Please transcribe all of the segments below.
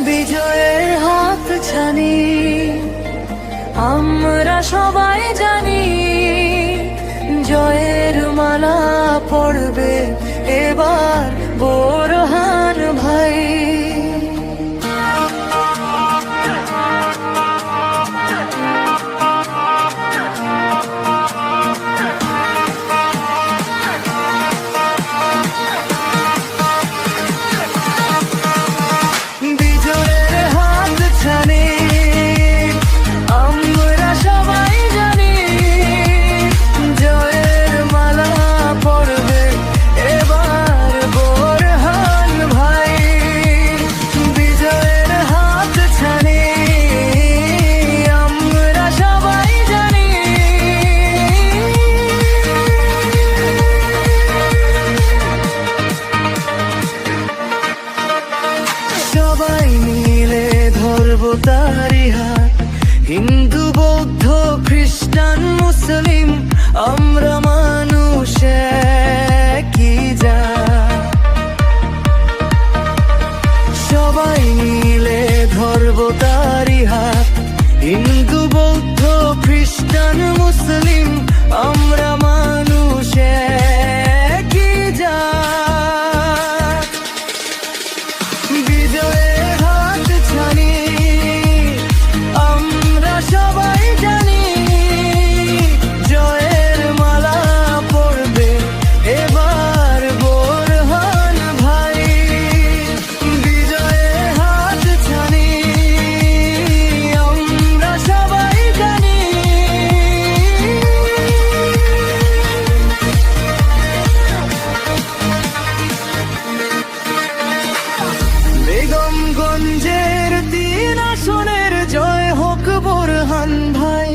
বিজয়ের হাত ছানি আমরা সবাই জানি, জয়ের মালা পড়বে এবার বোরহান ভাই। সবাই মিলে ধরবো তারি হাত, হিন্দু বৌদ্ধ খ্রিস্টান মুসলিম আমরা মানুষ কি যা। সবাই মিলে ধরবো তারি হাত, হিন্দু বৌদ্ধ খ্রিস্টান মুসলিম আমরা মানুষ কি যা। বিজয়ের হাত ছানি আমরা সবাই জানি, জয়ের মালা পড়বে এবার বোরহান ভাই। বিজয়ের হাত ছানি আমরা সবাই জানি। বেগমগঞ্জের 3 আসনের জয় হোক বোরহান ভাই,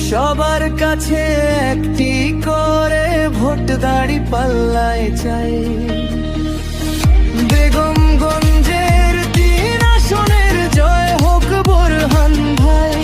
সবার কাছে একটি করে ভোট দাড়ি পাল্লায় চাই। বেগমগঞ্জের 3 আসনের জয় হোক বোরহান ভাই,